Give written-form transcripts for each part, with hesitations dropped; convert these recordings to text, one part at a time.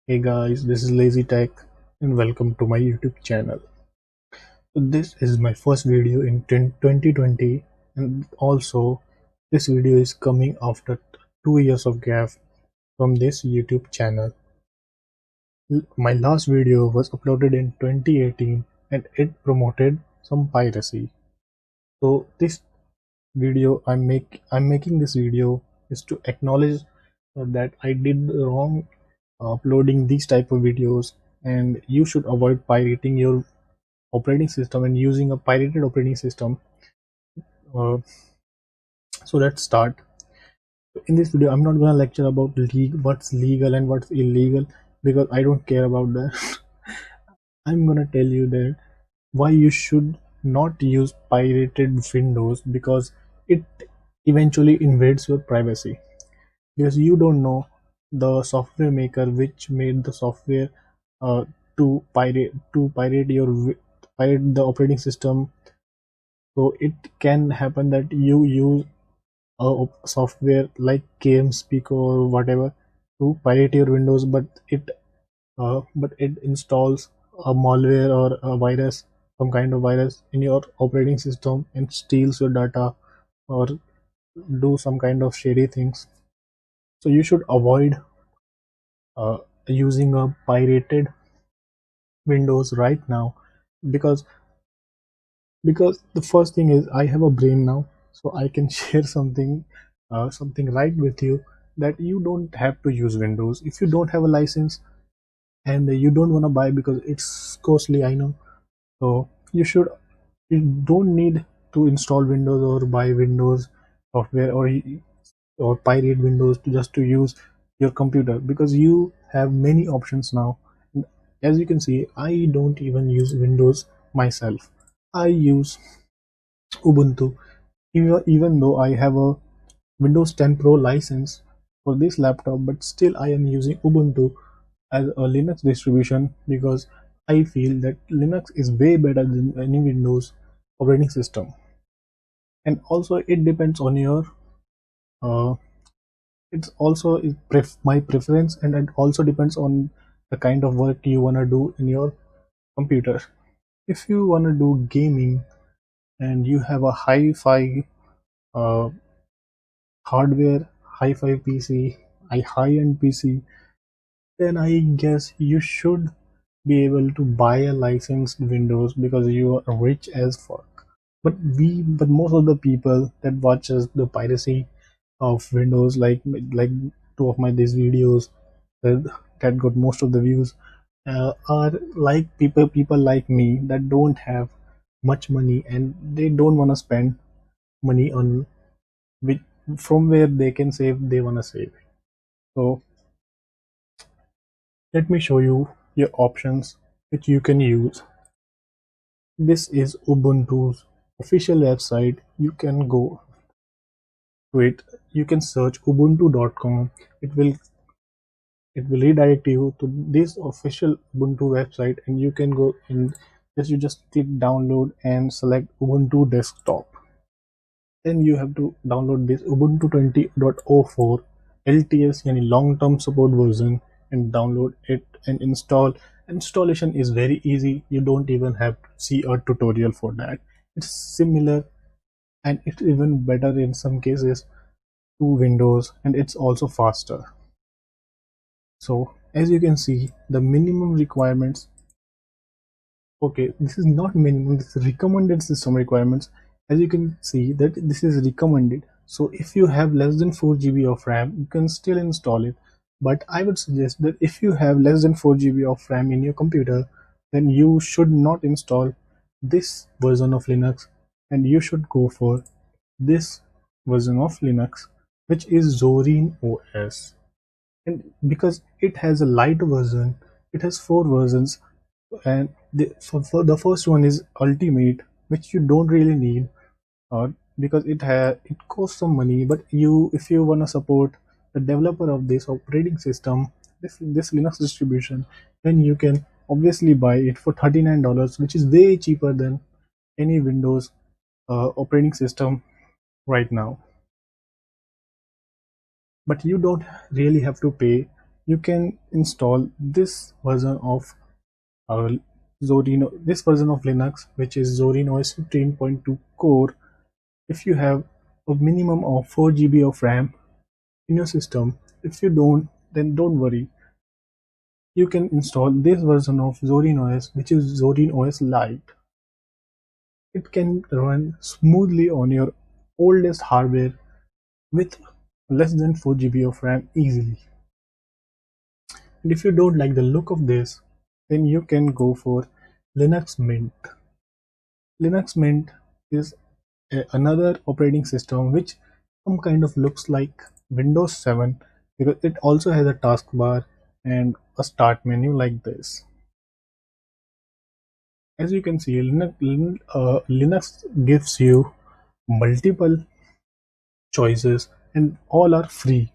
Hey guys, this is Lazy Tech and welcome to my YouTube channel. So this is my first video in 2020 and also this video is coming after 2 years of gap from this YouTube channel. My last video was uploaded in 2018 and it promoted some piracy. So this video I'm making this video is to acknowledge that I did wrong uploading these type of videos, and you should avoid pirating your operating system and using a pirated operating system. uh, so let's start. In this video I'm not gonna lecture about what's legal and what's illegal because I don't care about that. I'm gonna tell you that why you should not use pirated windows, because it eventually invades your privacy, because you don't know the software maker which made the software uh, to pirate pirate the operating system. So it can happen that you use a software like kms or whatever to pirate your windows, but it installs a malware or a virus, some kind of virus in your operating system and steals your data or do some kind of shady things. So you should avoid uh, using a pirated windows right now, because the first thing is I have a brain now, so I can share something right with you, that you don't have to use windows if you don't have a license and you don't want to buy because it's costly, I know. So you don't need to install windows or buy windows software or pirate windows just to use your computer, because you have many options now. As you can see, I don't even use windows myself. I use ubuntu, even though I have a windows 10 pro license for this laptop, but still I am using ubuntu as a linux distribution, because I feel that linux is way better than any windows operating system. And also it depends on your uh, it's also my preference, and it also depends on the kind of work you want to do in your computer. If you want to do gaming and you have a hi-fi uh, hardware, hi-fi pc, a high-end pc, then I guess you should be able to buy a licensed windows because you are rich as fuck. But most of the people that watches the piracy of windows, like two of my these videos that, that got most of the views, are like people like me that don't have much money and they don't want to spend money on which, from where they can save, they want to save. So let me show you your options which you can use. This is Ubuntu's official website. You can go to it. You can search ubuntu.com. It will redirect you to this official Ubuntu website, and you can go and just click download and select Ubuntu desktop. Then you have to download this Ubuntu 20.04 LTS, yani long term support version, and download it and install. Installation is very easy. You don't even have to see a tutorial for that. It's similar and it's even better in some cases to Windows, and it's also faster. So as you can see, the minimum requirements, okay, this is not minimum, this is recommended system requirements. As you can see that this is recommended, so if you have less than 4 GB of RAM, you can still install it. But I would suggest that if you have less than 4 GB of RAM in your computer, then you should not install this version of Linux, and you should go for this version of Linux, which is Zorin OS. And because it has a light version, it has four versions, and for the first one is ultimate, which you don't really need, uh, because it costs some money. But if you want to support the developer of this operating system, this linux distribution, then you can obviously buy it for $39, which is way cheaper than any windows operating system right now. But you don't really have to pay. you can install this version of uh, this version of Linux, which is Zorin OS 15.2 core. If you have a minimum of 4 GB of RAM in your system, if you don't, then don't worry. You can install this version of Zorin OS, which is Zorin OS Lite. It can run smoothly on your oldest hardware with less than 4 GB of RAM easily. And if you don't like the look of this, then you can go for Linux Mint. Linux Mint is another operating system which some kind of looks like Windows 7 because it also has a taskbar and a start menu like this. As you can see, Linux gives you multiple choices and all are free.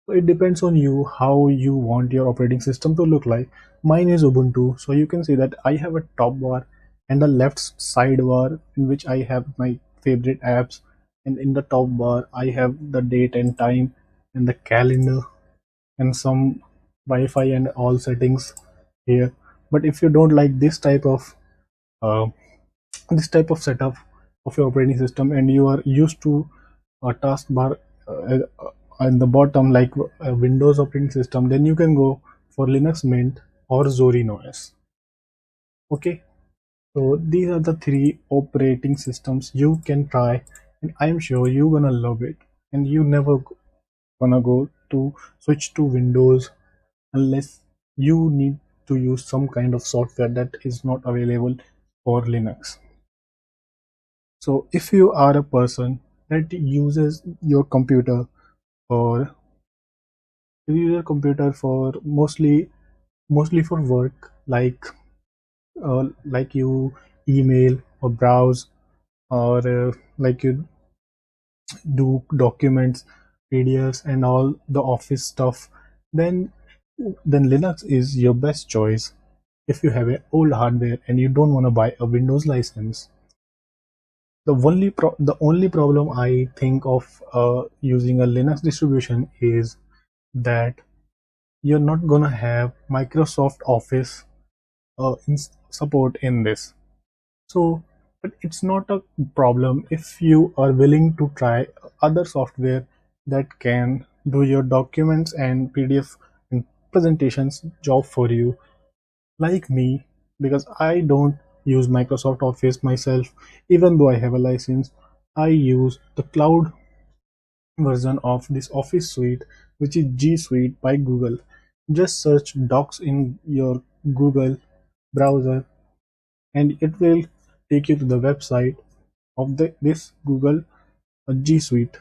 So it depends on you how you want your operating system to look like. Mine is Ubuntu, so you can see that I have a top bar and a left sidebar in which I have my favorite apps, and in the top bar I have the date and time and the calendar and some Wi-Fi and all settings here. But if you don't like uh, this type of setup of your operating system and you are used to a taskbar in the bottom like a Windows operating system, then you can go for Linux Mint or Zorin OS. Okay, so these are the three operating systems you can try, and I'm sure you're gonna love it. And you never gonna go to switch to Windows unless you need to use some kind of software that is not available for Linux. So if you are a person that uses your computer or you use your computer for mostly for work, like you email or browse or like you do documents, PDFs and all the office stuff, then Linux is your best choice if you have an old hardware and you don't want to buy a Windows license. The only problem I think of using a Linux distribution is that you're not gonna have Microsoft Office support in this. So, but it's not a problem if you are willing to try other software that can do your documents and PDF and presentations job for you, like me, because I don't use Microsoft Office myself, even though I have a license. I use the cloud version of this Office suite, which is G Suite by Google. Just search Docs in your Google browser, and it will take you to the website of this Google G Suite.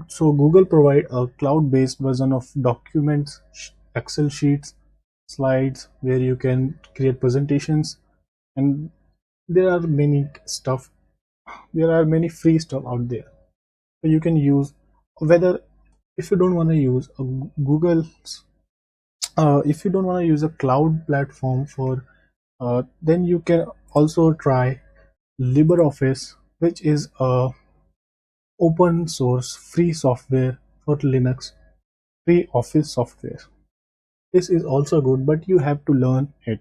So Google provide a cloud-based version of documents, Excel sheets, slides where you can create presentations, and there are many stuff. There are many free stuff out there. So you can use whether if you don't want to use a Google's if you don't want to use a cloud platform for then you can also try LibreOffice, which is a open source free software for Linux, free office software. This is also good, but you have to learn it,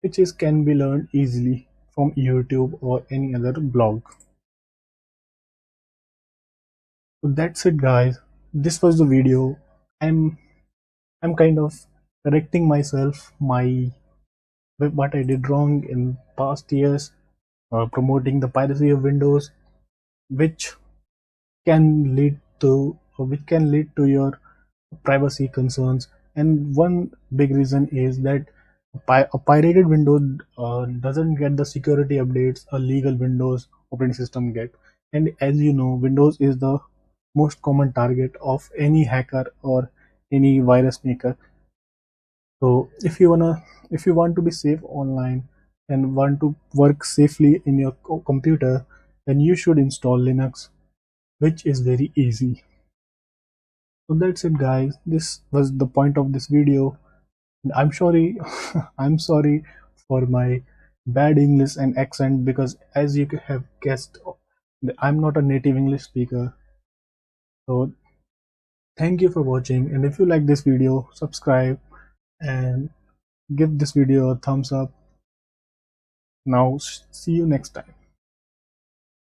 which is can be learned easily from YouTube or any other blog. So that's it, guys. This was the video. I'm I'm kind of correcting myself, what I did wrong in past years, promoting the piracy of Windows, which which can lead to your privacy concerns. And one big reason is that a pirated Windows doesn't get the security updates a legal Windows operating system get. And as you know, Windows is the most common target of any hacker or any virus maker. So if you want to be safe online and want to work safely in your computer, then you should install Linux, which is very easy. So that's it, guys. This was the point of this video. And I'm sorry, I'm sorry for my bad English and accent, because as you have guessed, I'm not a native English speaker. So Thank you for watching, and if you like this video, subscribe and give this video a thumbs up. Now, see you next time.